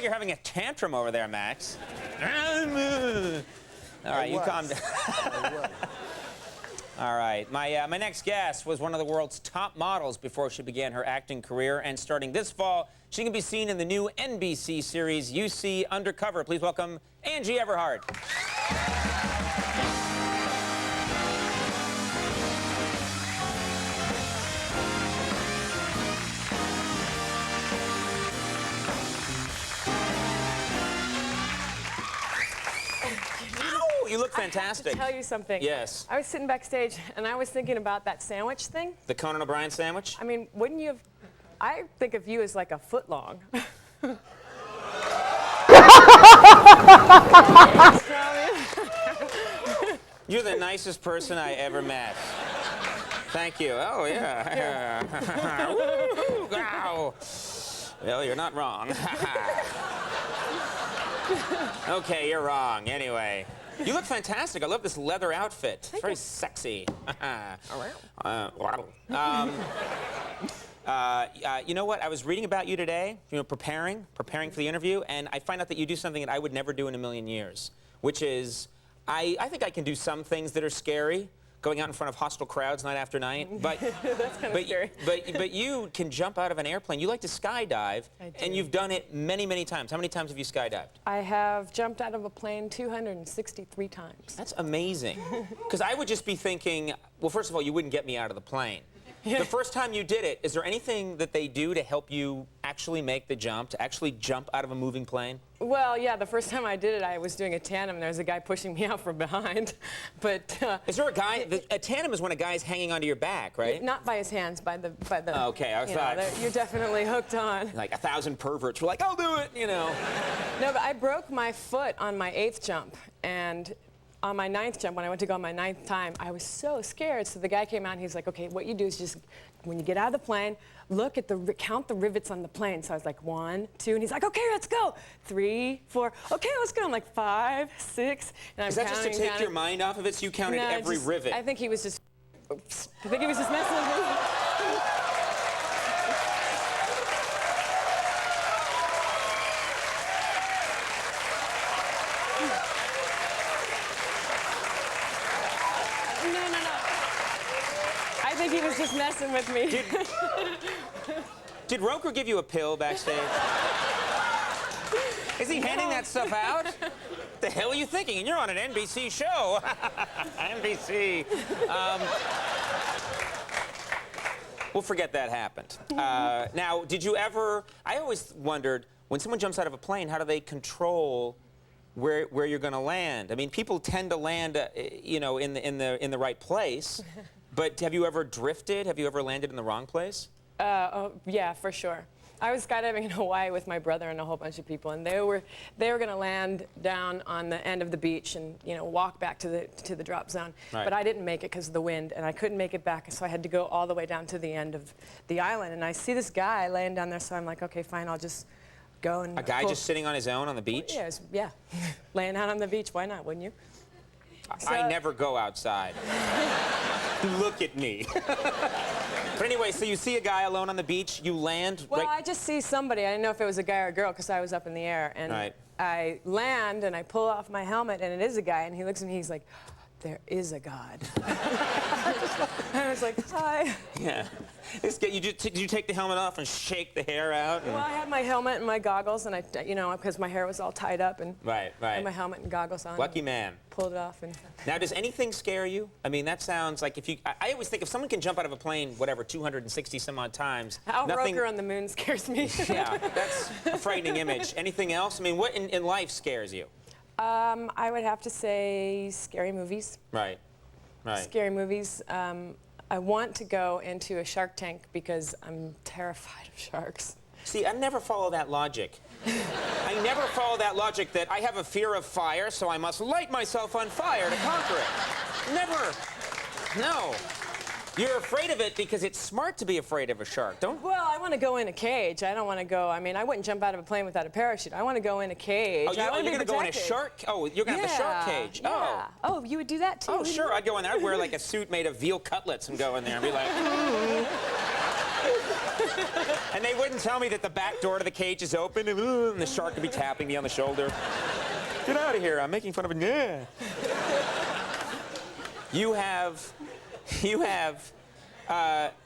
like you're having a tantrum over there, Max. All right, you calm down. All right, my next guest was one of the world's top models before she began her acting career, and starting this fall, she can be seen in the new NBC series You See Undercover. Please welcome Angie Everhart. You look fantastic. I have to tell you something. Yes. I was sitting backstage, and I was thinking about that sandwich thing. The Conan O'Brien sandwich? I mean, wouldn't you have... I think of you as like a foot long. You're the nicest person I ever met. Thank you. Oh, yeah. Woo, wow. Well, you're not wrong. Okay, you're wrong. Anyway. You look fantastic. I love this leather outfit. It's very sexy. You know what? I was reading about you today, preparing for the interview, and I find out that you do something that I would never do in a million years, which is, I think I can do some things that are scary, going out in front of hostile crowds night after night, but that's kind of scary. But you can jump out of an airplane. You like to skydive, and you've done it many, many times. How many times have you skydived? I have jumped out of a plane 263 times. That's amazing. Because I would just be thinking, well, first of all, you wouldn't get me out of the plane. The first time you did it, is there anything that they do to help you actually make the jump, to actually jump out of a moving plane? Well, yeah, the first time I did it, I was doing a tandem, and there was a guy pushing me out from behind. But is there a guy? A tandem is when a guy's hanging onto your back, right? Not by his hands, by the. Okay, I thought you're definitely hooked on. Like 1,000 perverts were like, I'll do it, you know. No, but I broke my foot on my 8th jump, and on my 9th jump, when I went to go on my 9th time, I was so scared. So the guy came out and he's like, okay, what you do is just, when you get out of the plane, look at count the rivets on the plane. So I was like, 1, 2, and he's like, okay, let's go. 3, 4, okay, let's go. I'm like 5, 6, and I'm Is that just to take your mind off of it, so you counted every rivet? I think he was just, oops. I think he was just messing with me. I think he was just messing with me. Did Roker give you a pill backstage? Is he handing that stuff out? The hell are you thinking? And you're on an NBC show. NBC. We'll forget that happened. Now, did you ever... I always wondered, when someone jumps out of a plane, how do they control where you're going to land? I mean, people tend to land, you know, in the right place. But have you ever drifted? Have you ever landed in the wrong place? Oh, yeah, for sure. I was skydiving in Hawaii with my brother and a whole bunch of people, and they were going to land down on the end of the beach and walk back to the drop zone. Right. But I didn't make it because of the wind, and I couldn't make it back, so I had to go all the way down to the end of the island. And I see this guy laying down there, so I'm like, okay, fine, I'll just go and. A guy just sitting on his own on the beach? Yeah, laying out on the beach. Why not? Wouldn't you? I never go outside. Look at me. But anyway, so you see a guy alone on the beach, you land. Well, I just see somebody. I didn't know if it was a guy or a girl because I was up in the air. And I land and I pull off my helmet and it is a guy. And he looks at me, he's like, there is a God. And I was like, hi. Yeah. Did you take the helmet off and shake the hair out? Well, I had my helmet and my goggles, and because my hair was all tied up, and I had my helmet and goggles on. Lucky man. Pulled it off. And now, does anything scare you? I mean, that sounds like if you... I always think if someone can jump out of a plane, whatever, 260 some odd times... Roker on the moon scares me. Yeah, that's a frightening image. Anything else? I mean, what in life scares you? I would have to say scary movies. Right. Scary movies. I want to go into a Shark Tank because I'm terrified of sharks. See, I never follow that logic. I never follow that logic that I have a fear of fire, so I must light myself on fire to conquer it. Never. No. You're afraid of it because it's smart to be afraid of a shark, don't you? Well, I want to go in a cage. I don't want to go, I mean, I wouldn't jump out of a plane without a parachute. I want to go in a cage. Oh, you're going to go in a shark? Oh, you're going to have the shark cage. Yeah. Oh, you would do that too? Oh, sure. I'd go in there. I'd wear like a suit made of veal cutlets and go in there and be like... And they wouldn't tell me that the back door to the cage is open and the shark would be tapping me on the shoulder. Get out of here, I'm making fun of it. Yeah.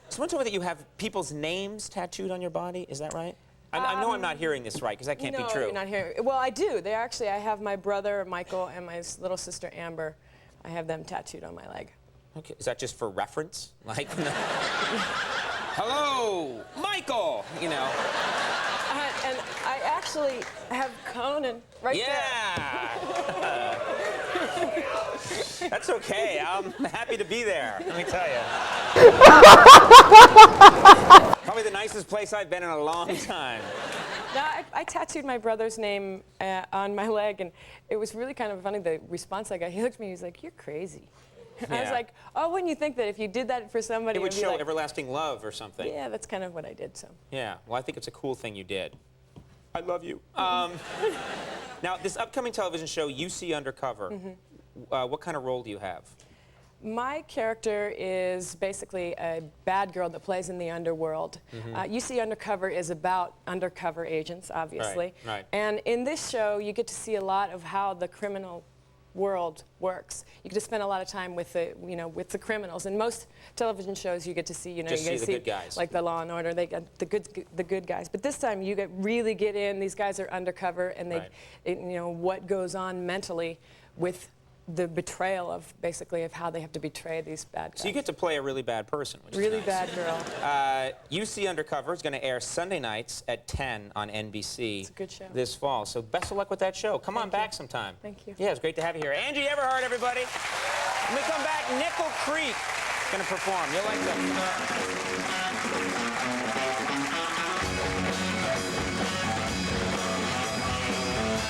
Someone told me that you have people's names tattooed on your body. Is that right? I know I'm not hearing this right, because that can't be true. No, you're not hearing. Well, I do. I have my brother, Michael, and my little sister, Amber. I have them tattooed on my leg. Okay, is that just for reference? Like, hello, Michael, you know. And I actually have Conan right there. Yeah. That's okay. I'm happy to be there, let me tell you. Probably the nicest place I've been in a long time. No, I tattooed my brother's name on my leg, and it was really kind of funny, the response I got. He looked at me, he was like, "You're crazy." Yeah. I was like, "Oh, wouldn't you think that if you did that for somebody, it would show like, everlasting love or something?" Yeah, that's kind of what I did, so. Yeah, well, I think it's a cool thing you did. I love you. Now, this upcoming television show, You See Undercover, what kind of role do you have? My character is basically a bad girl that plays in the underworld. You See Undercover is about undercover agents, obviously. Right. And in this show, you get to see a lot of how the criminal world works. You get to spend a lot of time with the, with the criminals. In most television shows, you get to see, you Just get see the good guys. like the Law and Order. They got the good guys. But this time, you really get in. These guys are undercover, and they, what goes on mentally with the betrayal of how they have to betray these bad guys. So you get to play a really bad person, which really is nice. bad girl. You See Undercover is going to air Sunday nights at 10 on NBC. It's a good show. This fall. So best of luck with that show. Come on back sometime. Thank you. Yeah, it's great to have you here. Angie Everhart, everybody. When we come back, Nickel Creek is going to perform. You'll like them.